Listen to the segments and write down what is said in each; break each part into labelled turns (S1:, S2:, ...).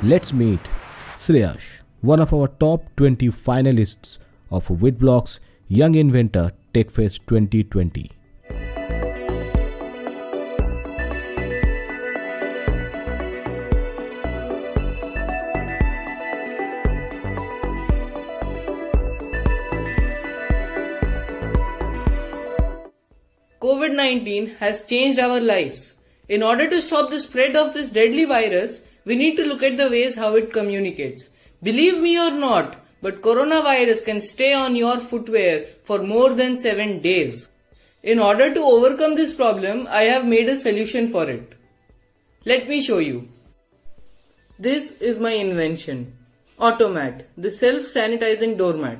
S1: Let's meet Shreyas, one of our top 20 finalists of WitBlox Young Inventor Techfest 2020.
S2: COVID-19 has changed our lives. In order to stop the spread of this deadly virus, we need to look at the ways how it communicates. Believe me or not, but coronavirus can stay on your footwear for more than 7 days. In order to overcome this problem, I have made a solution for it. Let me show you. This is my invention, Automat, the self-sanitizing doormat.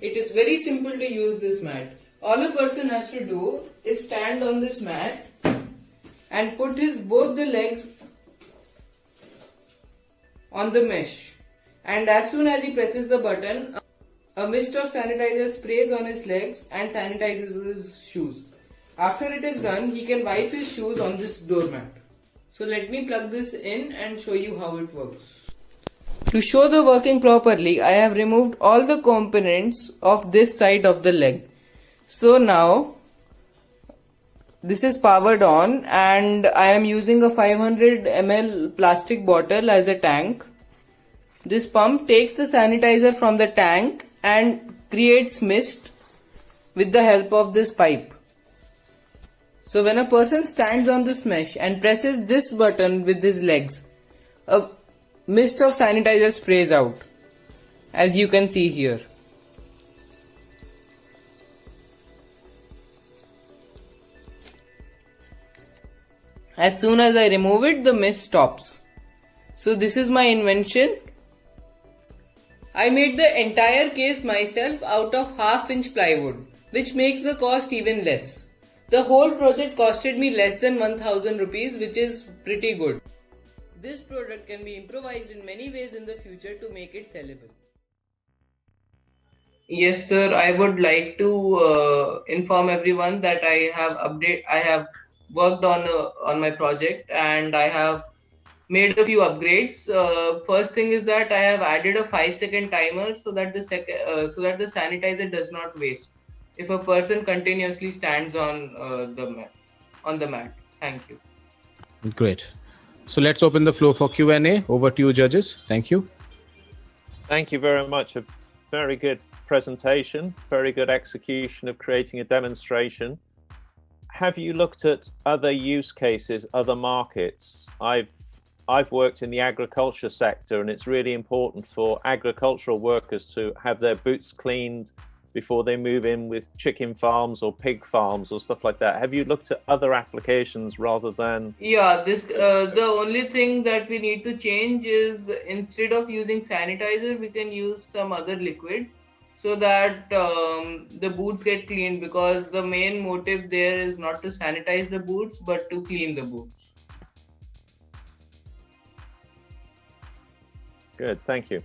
S2: It is very simple to use this mat. All a person has to do is stand on this mat and put both the legs on the mesh. And as soon as he presses the button, a mist of sanitizer sprays on his legs and sanitizes his shoes. After it is done, he can wipe his shoes on this doormat. So let me plug this in and show you how it works. To show the working properly, I have removed all the components of this side of the leg. So now this is powered on and I am using a 500 ml plastic bottle as a tank. This pump takes the sanitizer from the tank and creates mist with the help of this pipe. So when a person stands on this mesh and presses this button with his legs, a mist of sanitizer sprays out, as you can see here. As soon as I remove it, the mist stops. So this is my invention. I made the entire case myself out of half-inch plywood, which makes the cost even less. The whole project costed me less than 1000 rupees, which is pretty good. This product can be improvised in many ways in the future to make it sellable. Yes, sir. I would like to inform everyone that I have worked on my project and I have made a few upgrades. First thing is that I have added a 5-second timer so that the sanitizer does not waste if a person continuously stands on the mat. Thank you.
S1: Great. So let's open the floor for Q&A. Over to you, judges. Thank you.
S3: Thank you very much. A very good presentation, very good execution of creating a demonstration. Have you looked at other use cases, other markets? I've worked in the agriculture sector, and it's really important for agricultural workers to have their boots cleaned before they move in with chicken farms or pig farms or stuff like that. Have you looked at other applications rather than?
S2: Yeah, the only thing that we need to change is instead of using sanitizer, we can use some other liquid so that the boots get cleaned, because the main motive there is not to sanitize the boots but to clean the boots.
S3: Good, thank you.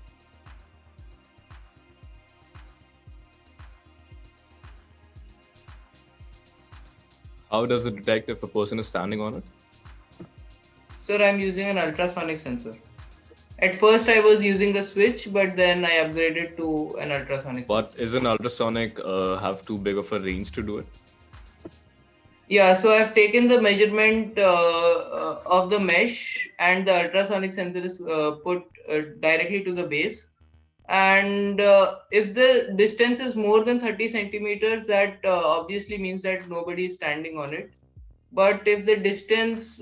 S4: How does it detect if a person is standing on it?
S2: Sir, I'm using an ultrasonic sensor. At first I was using a switch, but then I upgraded to an ultrasonic
S4: But
S2: sensor.
S4: is an ultrasonic have too big of a range to do it?
S2: Yeah, so I've taken the measurement of the mesh and the ultrasonic sensor is put directly to the base. And if the distance is more than 30 centimeters, that obviously means that nobody is standing on it. But if the distance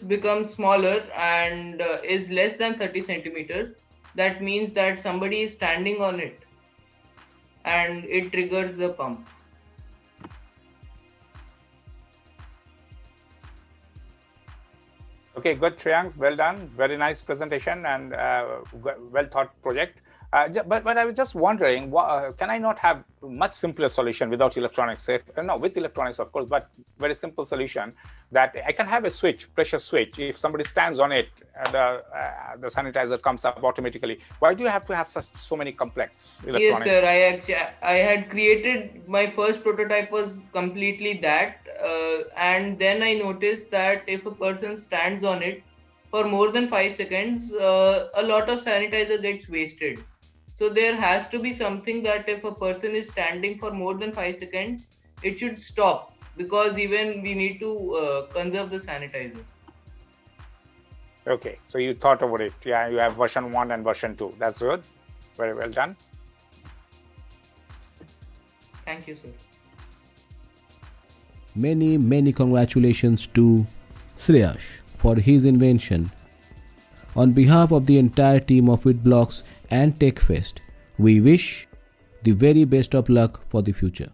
S2: becomes smaller and is less than 30 centimeters, that means that somebody is standing on it and it triggers the pump.
S5: Okay, good, Shreyansh. Well done. Very nice presentation and well thought project. But I was just wondering, can I not have a much simpler solution without electronics? No, with electronics, of course, but very simple solution that I can have a switch, pressure switch. If somebody stands on it, the sanitizer comes up automatically. Why do you have to have so many complex electronics?
S2: Yes, sir. I had created my first prototype was completely that, and then I noticed that if a person stands on it for more than 5 seconds, a lot of sanitizer gets wasted. So there has to be something that if a person is standing for more than 5 seconds, it should stop, because even we need to conserve the sanitizer.
S5: Okay, so you thought about it. Yeah, you have version 1 and version 2. That's good. Very well done.
S2: Thank you, sir.
S1: Many congratulations to Shreyas for his invention. On behalf of the entire team of WitBlox and TechFest, we wish the very best of luck for the future.